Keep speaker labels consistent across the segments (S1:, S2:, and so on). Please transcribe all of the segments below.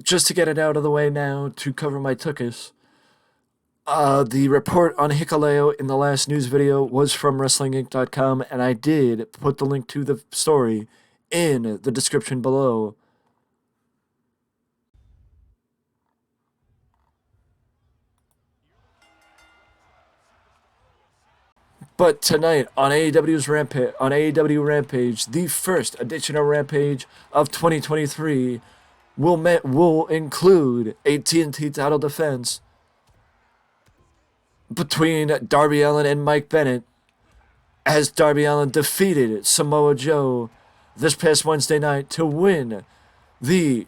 S1: just to get it out of the way now to cover my tuchus. The report on Hikaleo in the last news video was from WrestlingInc.com, and I did put the link to the story in the description below. But tonight on AEW Rampage, the first edition of Rampage of 2023 will include a TNT title defense between Darby Allin and Mike Bennett, as Darby Allin defeated Samoa Joe this past Wednesday night to win the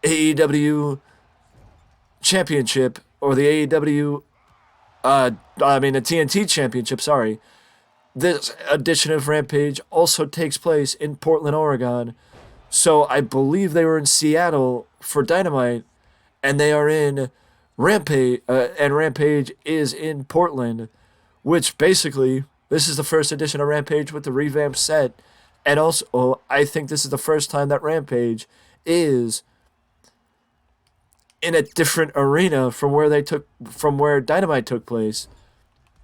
S1: AEW Championship, or the AEW the TNT Championship, sorry. This edition of Rampage also takes place in Portland, Oregon. So I believe they were in Seattle for Dynamite, and they are in Rampage, and Rampage is in Portland, which basically, this is the first edition of Rampage with the revamped set. And also, I think this is the first time that Rampage is in a different arena from where Dynamite took place.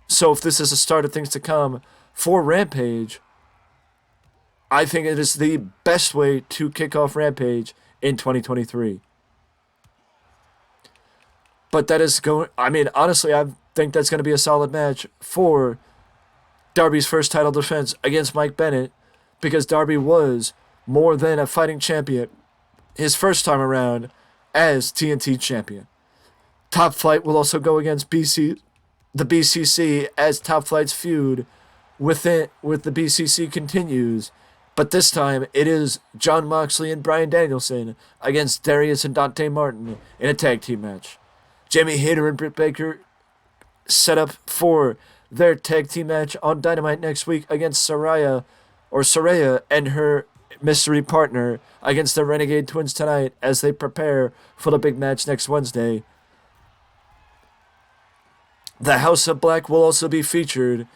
S1: So if this is the start of things to come for Rampage, I think it is the best way to kick off Rampage in 2023. But that is honestly, I think that's going to be a solid match for Darby's first title defense against Mike Bennett, because Darby was more than a fighting champion his first time around as TNT champion. Top Flight will also go against the BCC, as Top Flight's feud with the BCC continues. But this time it is Jon Moxley and Bryan Danielson against Darius and Dante Martin in a tag team match. Jamie Hayter and Britt Baker set up for their tag team match on Dynamite next week against Saraya and her mystery partner against the Renegade Twins tonight, as they prepare for the big match next Wednesday. The House of Black will also be featured,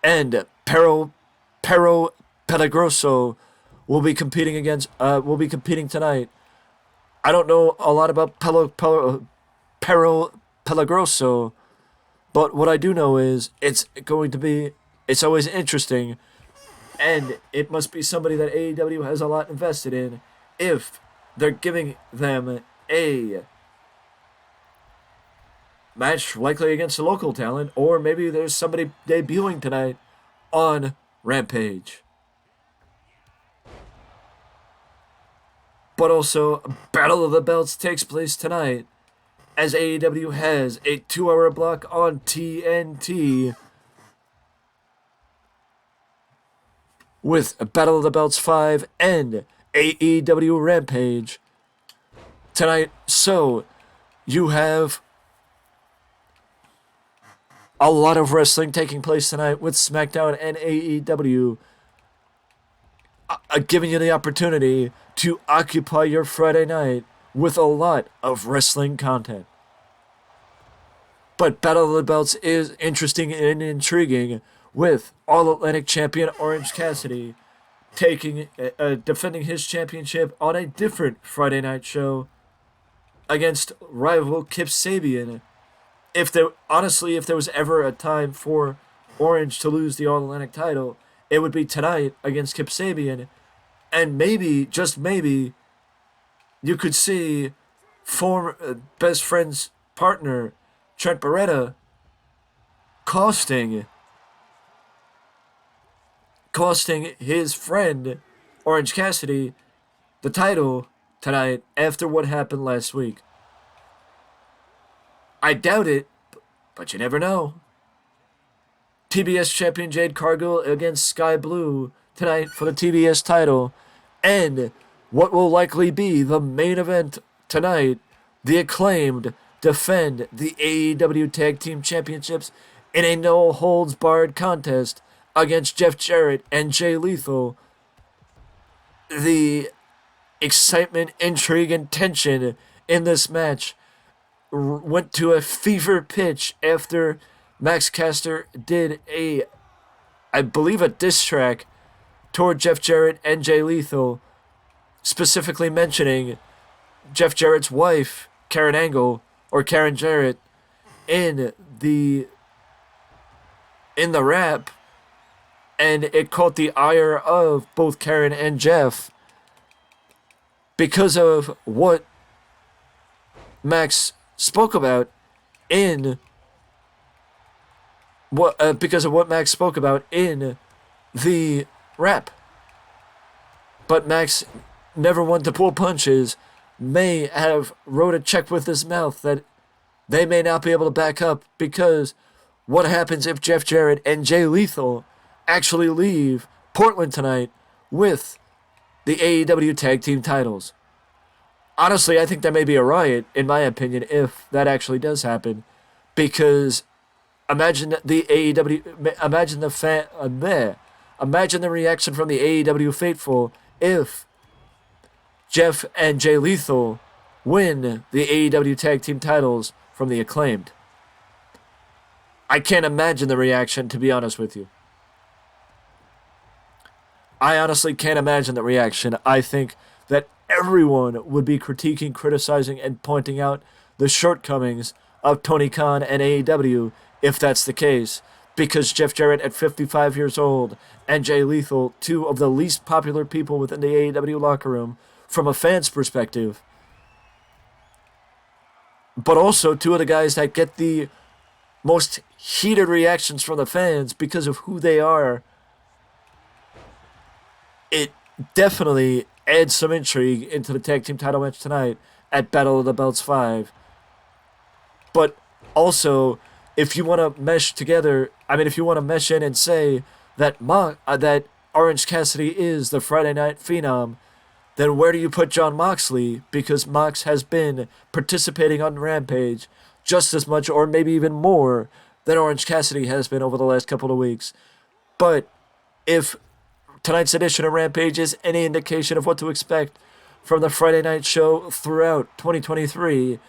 S1: and Pero Pelagroso will be competing tonight. I don't know a lot about Pero Pelagroso, but what I do know is it's always interesting. And it must be somebody that AEW has a lot invested in if they're giving them a match likely against a local talent, or maybe there's somebody debuting tonight on Rampage. But also, Battle of the Belts takes place tonight, as AEW has a 2-hour block on TNT with Battle of the Belts 5 and AEW Rampage tonight. So you have a lot of wrestling taking place tonight with SmackDown and AEW, giving you the opportunity to occupy your Friday night with a lot of wrestling content. But Battle of the Belts is interesting and intriguing, with All-Atlantic champion Orange Cassidy defending his championship on a different Friday night show against rival Kip Sabian. If there was ever a time for Orange to lose the All-Atlantic title, it would be tonight against Kip Sabian. And maybe, just maybe, you could see former best friend's partner Trent Beretta costing his friend Orange Cassidy the title tonight after what happened last week. I doubt it, but you never know. TBS champion Jade Cargill against Sky Blue tonight for the TBS title. And what will likely be the main event tonight, the Acclaimed defend the AEW Tag Team Championships in a no-holds-barred contest against Jeff Jarrett and Jay Lethal. The excitement, intrigue, and tension in this match went to a fever pitch after Max Caster did I believe a diss track toward Jeff Jarrett and Jay Lethal, specifically mentioning Jeff Jarrett's wife, Karen Angle, or Karen Jarrett, in the rap, and it caught the ire of both Karen and Jeff because of what Max spoke about in the rap. But Max never one to pull punches, may have wrote a check with his mouth that they may not be able to back up, because what happens if Jeff Jarrett and Jay Lethal actually leave Portland tonight with the AEW tag team titles? Honestly, I think there may be a riot, in my opinion, if that actually does happen, because imagine the AEW, imagine the reaction from the AEW faithful if Jeff and Jay Lethal win the AEW tag team titles from the Acclaimed. I can't imagine the reaction, to be honest with you. I honestly can't imagine the reaction. I think that everyone would be critiquing, criticizing, and pointing out the shortcomings of Tony Khan and AEW if that's the case, because Jeff Jarrett at 55 years old and Jay Lethal, two of the least popular people within the AEW locker room from a fan's perspective, but also two of the guys that get the most heated reactions from the fans because of who they are, it definitely adds some intrigue into the tag team title match tonight at Battle of the Belts 5. But also, if you want to mesh together, if you want to mesh in and say that that Orange Cassidy is the Friday Night Phenom, then where do you put Jon Moxley? Because Mox has been participating on Rampage just as much, or maybe even more, than Orange Cassidy has been over the last couple of weeks. But if tonight's edition of Rampage is any indication of what to expect from the Friday night show throughout 2023,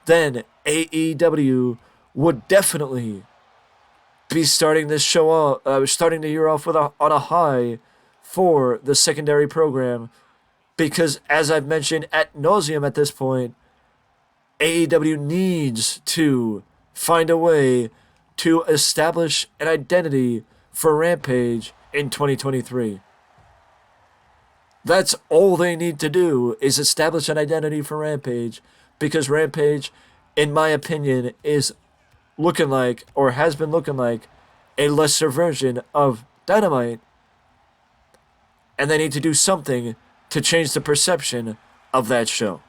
S1: then AEW would definitely be starting this show off, starting the year off on a high for the secondary program, because as I've mentioned ad nauseum at this point, AEW needs to find a way to establish an identity for Rampage in 2023. That's all they need to do, is establish an identity for Rampage, because Rampage, in my opinion, is looking like, or has been looking like, a lesser version of Dynamite, and they need to do something to change the perception of that show.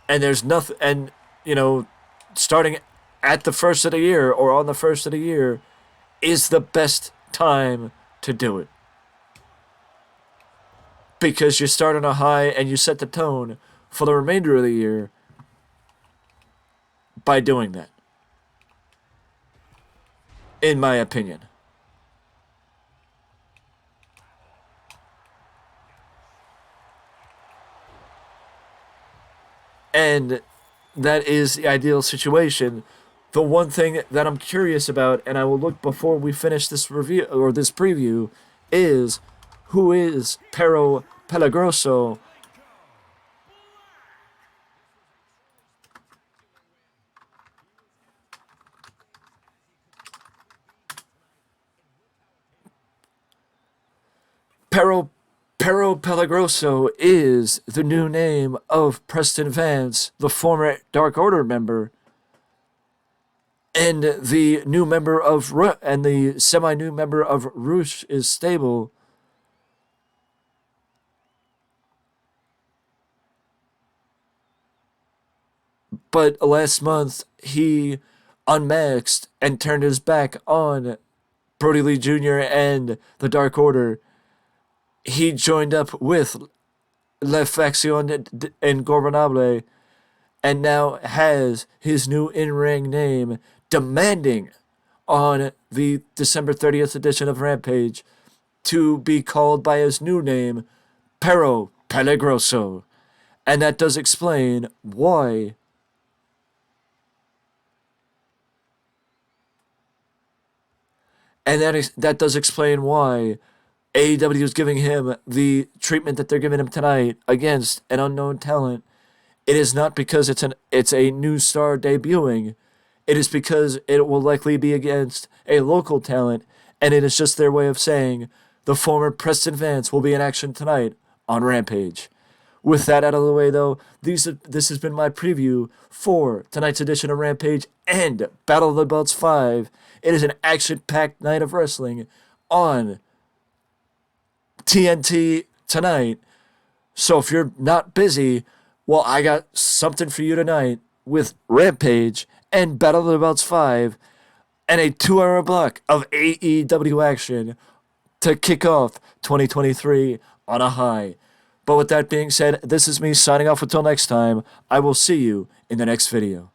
S1: And there's nothing, and, starting at the first of the year, or on the first of the year, is the best time to do it. Because you start on a high and you set the tone for the remainder of the year by doing that. In my opinion. And that is the ideal situation. The one thing that I'm curious about, and I will look before we finish this review or this preview, is who is Pero Pelagroso? Pero Pelagroso is the new name of Preston Vance, the former Dark Order member, and the new member of and the semi-new member of Rush is stable. But last month he unmasked and turned his back on Brody Lee Jr. and the Dark Order. He joined up with La Facción Ingobernable and now has his new in-ring name, demanding on the December 30th edition of Rampage to be called by his new name, Pero Pelagroso. And that does explain why that does explain why AEW is giving him the treatment that they're giving him tonight against an unknown talent, it is not because it's a new star debuting. It is because it will likely be against a local talent, and it is just their way of saying the former Preston Vance will be in action tonight on Rampage. With that out of the way, though, this has been my preview for tonight's edition of Rampage and Battle of the Belts 5. It is an action-packed night of wrestling on TNT tonight. So if you're not busy, well, I got something for you tonight with Rampage and Battle of the Belts 5 and a 2-hour block of AEW action to kick off 2023 on a high. But with that being said, this is me signing off until next time. I will see you in the next video.